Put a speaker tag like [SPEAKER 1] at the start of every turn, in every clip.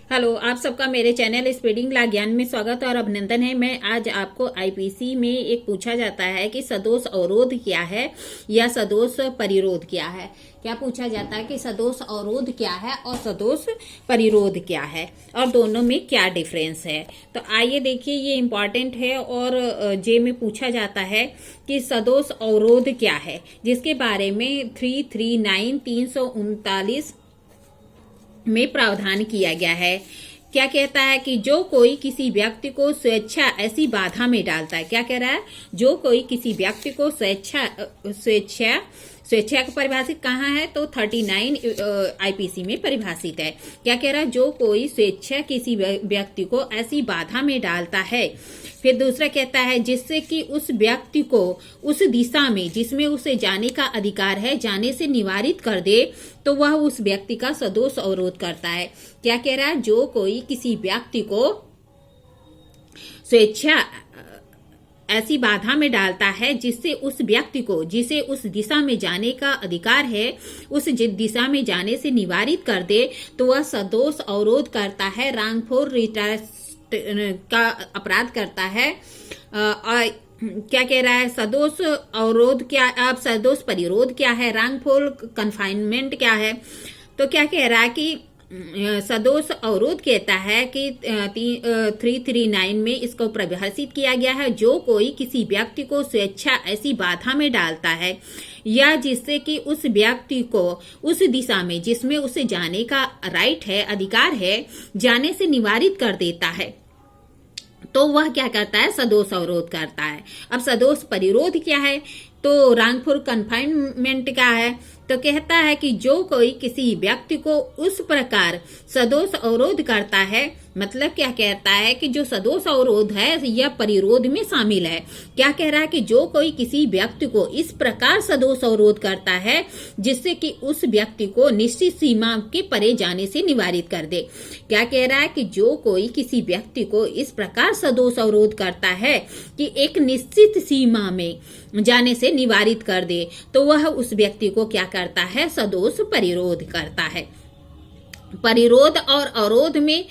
[SPEAKER 1] Hello, आप सबका मेरे चैनल स्पीडिंग ला ज्ञान में स्वागत और अभिनंदन है। मैं आज आपको आईपीसी में एक पूछा जाता है कि सदोष अवरोध क्या है या सदोष परिरोध क्या है। क्या पूछा जाता है कि सदोष अवरोध क्या है और सदोष परिरोध क्या है और दोनों में क्या डिफरेंस है। तो आइए देखिए, ये इम्पॉर्टेंट है और जे में पूछा जाता है कि सदोष अवरोध क्या है, जिसके बारे में 339 में प्रावधान किया गया है। क्या कहता है कि जो कोई किसी व्यक्ति को स्वेच्छा ऐसी बाधा में डालता है। क्या कह रहा है? जो कोई किसी व्यक्ति को स्वेच्छा को परिभाषित कहाँ है? तो 39 आईपीसी में परिभाषित है। क्या कह रहा है? जो कोई स्वेच्छा किसी व्यक्ति को ऐसी बाधा में डालता है। फिर दूसरा कहता है जिससे कि उस व्यक्ति को उस दिशा में जिसमें उसे जाने का अधिकार है जाने से निवारित कर दे, तो वह उस व्यक्ति का सदोष अवरोध करता है। क्या कह रहा है? जो कोई किसी व्यक्ति को स्वेच्छा ऐसी बाधा में डालता है जिससे उस व्यक्ति को जिसे उस दिशा में जाने का अधिकार है उस दिशा में जाने से निवारित कर दे, तो वह सदोष अवरोध करता है, रांगफोर का अपराध करता है। और क्या कह रहा है? सदोष अवरोध क्या, अब सदोष परिरोध क्या है, रांगफुल कन्फाइनमेंट क्या है। तो क्या कह रहा है कि सदोष अवरोध कहता है कि 339 में इसको परिभाषित किया गया है। जो कोई किसी व्यक्ति को स्वेच्छा ऐसी बाधा में डालता है या जिससे कि उस व्यक्ति को उस दिशा में जिसमें उसे जाने का राइट है, अधिकार है, जाने से निवारित कर देता है, तो वह क्या करता है? सदोष अवरोध करता है। अब सदोष परिरोध क्या है? तो रांगफुल कन्फाइनमेंट क्या है? तो कहता है कि जो कोई किसी व्यक्ति को उस प्रकार सदोष अवरोध करता है, मतलब क्या कहता है कि जो सदोष अवरोध है यह परिरोध में शामिल है। क्या कह रहा है कि जो कोई किसी व्यक्ति को इस प्रकार सदोष अवरोध करता है जिससे कि उस व्यक्ति को निश्चित सीमा के परे जाने से निवारित कर दे। क्या कह रहा है कि जो कोई किसी व्यक्ति को इस प्रकार सदोष अवरोध करता है कि एक निश्चित सीमा में जाने से निवारित कर दे, तो वह उस व्यक्ति को क्या करता है? सदोष परिरोध करता है। परिरोध और अवरोध में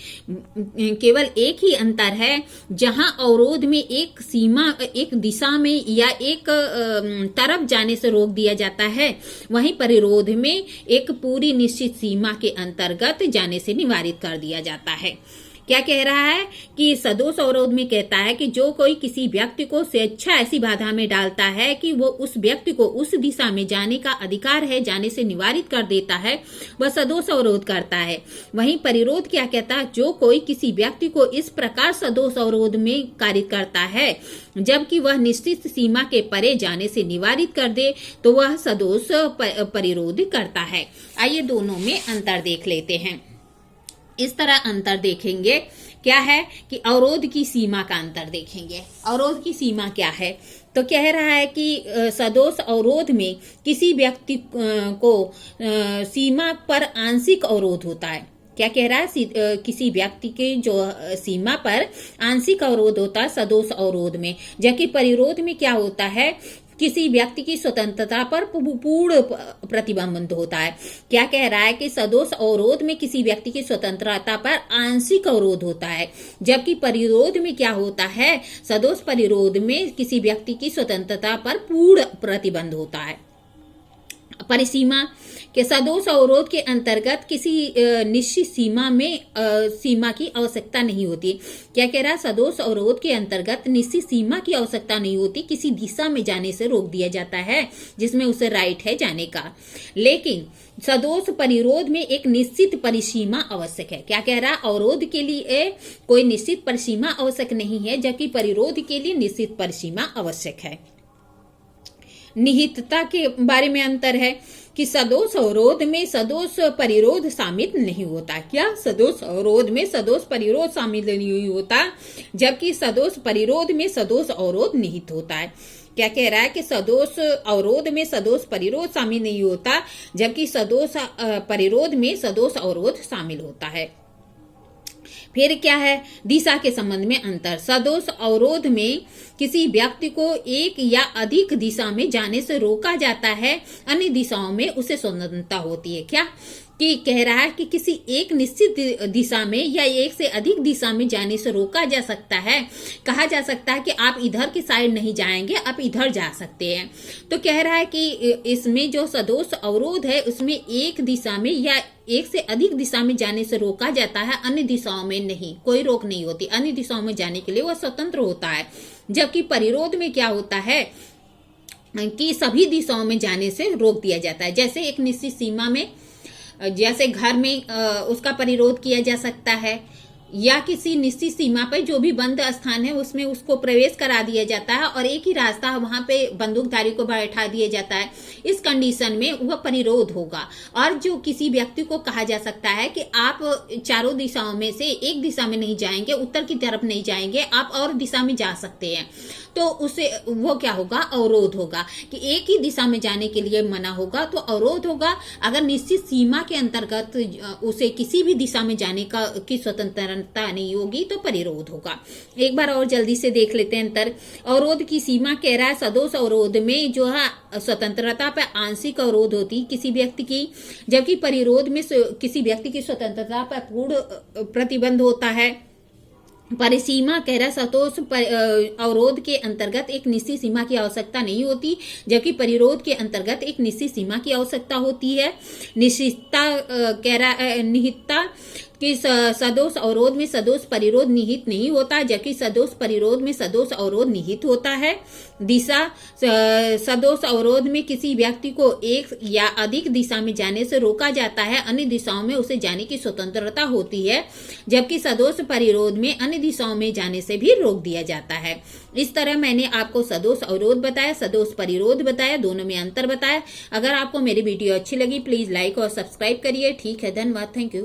[SPEAKER 1] केवल एक ही अंतर है, जहां अवरोध में एक सीमा, एक दिशा में या एक तरफ जाने से रोक दिया जाता है, वहीं परिरोध में एक पूरी निश्चित सीमा के अंतर्गत जाने से निवारित कर दिया जाता है। क्या कह रहा है कि सदोष अवरोध में कहता है कि जो कोई किसी व्यक्ति को स्वेच्छा ऐसी बाधा में डालता है कि वो उस व्यक्ति को उस दिशा में जाने का अधिकार है जाने से निवारित कर देता है, वह सदोष अवरोध करता है। वहीं परिरोध क्या कहता है? जो कोई किसी व्यक्ति को इस प्रकार सदोष अवरोध में कारित करता है जबकि वह निश्चित सीमा के परे जाने से निवारित कर दे, तो वह सदोष परिरोध करता है। आइए दोनों में अंतर देख लेते हैं। इस तरह अंतर देखेंगे। क्या है कि अवरोध की सीमा का अंतर देखेंगे। अवरोध की सीमा क्या है? तो कह रहा है कि सदोष अवरोध में किसी व्यक्ति को सीमा पर आंशिक अवरोध होता है। क्या कह रहा है? किसी व्यक्ति के जो सीमा पर आंशिक अवरोध होता है सदोष अवरोध में, जबकि परिरोध में क्या होता है? किसी व्यक्ति की स्वतंत्रता पर पूर्ण प्रतिबंध होता है। क्या कह रहा है कि सदोष अवरोध में किसी व्यक्ति की स्वतंत्रता पर आंशिक अवरोध होता है, जबकि परिरोध में क्या होता है? सदोष परिरोध में किसी व्यक्ति की स्वतंत्रता पर पूर्ण प्रतिबंध होता है। परिसीमा के सदोष अवरोध के अंतर्गत किसी निश्चित सीमा की आवश्यकता नहीं होती। क्या कह रहा है? सदोष अवरोध के अंतर्गत निश्चित सीमा की आवश्यकता नहीं होती, किसी दिशा में जाने से रोक दिया जाता है जिसमें उसे राइट है जाने का। लेकिन सदोष परिरोध में एक निश्चित परिसीमा आवश्यक है। क्या कह रहा है? अवरोध के लिए कोई निश्चित परिसीमा आवश्यक नहीं है, जबकि परिरोध के लिए निश्चित परिसीमा आवश्यक है। निहितता के बारे में अंतर है कि सदोष अवरोध में सदोष परिरोध शामिल नहीं होता। क्या? सदोष अवरोध में सदोष परिरोध शामिल नहीं होता, जबकि सदोष परिरोध में सदोष अवरोध निहित होता है। क्या कह रहा है कि सदोष अवरोध में सदोष परिरोध शामिल नहीं होता, जबकि सदोष परिरोध में सदोष अवरोध शामिल होता है। फिर क्या है? दिशा के संबंध में अंतर। सदोष अवरोध में किसी व्यक्ति को एक या अधिक दिशा में जाने से रोका जाता है, अन्य दिशाओं में उसे स्वतंत्रता होती है। क्या? कि कह रहा है कि किसी एक निश्चित दिशा में या एक से अधिक दिशा में जाने से रोका जा सकता है। कहा जा सकता है कि आप इधर की साइड नहीं जाएंगे, आप इधर जा सकते हैं। तो कह रहा है कि इसमें जो सदोष अवरोध है उसमें एक दिशा में या एक से अधिक दिशा में जाने से रोका जाता है, अन्य दिशाओं में नहीं, कोई रोक नहीं होती। अन्य दिशाओं में जाने के लिए वह स्वतंत्र होता है। जबकि परिरोध में क्या होता है कि सभी दिशाओं में जाने से रोक दिया जाता है। जैसे एक निश्चित सीमा में, जैसे घर में उसका परिरोध किया जा सकता है, या किसी निश्चित सीमा पर जो भी बंद स्थान है उसमें उसको प्रवेश करा दिया जाता है और एक ही रास्ता वहां पे बंदूकधारी को बैठा दिया जाता है। इस कंडीशन में वह परिरोध होगा। और जो किसी व्यक्ति को कहा जा सकता है कि आप चारों दिशाओं में से एक दिशा में नहीं जाएंगे, उत्तर की तरफ नहीं जाएंगे, आप और दिशा में जा सकते हैं, तो उसे वो क्या होगा, अवरोध होगा। कि एक ही दिशा में जाने के लिए मना होगा तो अवरोध होगा। अगर निश्चित सीमा के अंतर्गत उसे किसी भी दिशा में जाने की स्वतंत्रता नहीं होगी तो परिरोध होगा। एक बार और जल्दी से देख लेते हैं अंतर। अवरोध की सीमा कह रहा है सदोष अवरोध में जो है स्वतंत्रता पर आंशिक अवरोध होती किसी व्यक्ति की, जबकि परिरोध में किसी व्यक्ति की स्वतंत्रता पर पूर्ण प्रतिबंध होता है। परिसीमा कह रहा सदोष अवरोध के अंतर्गत एक निश्चित सीमा की आवश्यकता नहीं होती, जबकि परिरोध के अंतर्गत एक निश्चित सीमा की आवश्यकता होती है। निश्चितता कह रहा निहितता कि सदोष अवरोध में सदोष परिरोध निहित नहीं होता, जबकि सदोष परिरोध में सदोष अवरोध निहित होता है। दिशा सदोष अवरोध में किसी व्यक्ति को एक या अधिक दिशा में जाने से रोका जाता है, अन्य दिशाओं में उसे जाने की स्वतंत्रता होती है, जबकि सदोष परिरोध में अन्य दिशाओं में जाने से भी रोक दिया जाता है। इस तरह मैंने आपको सदोष अवरोध बताया, सदोष परिरोध बताया, दोनों में अंतर बताया। अगर आपको मेरी वीडियो अच्छी लगी प्लीज लाइक और सब्सक्राइब करिए। ठीक है, धन्यवाद, थैंक यू।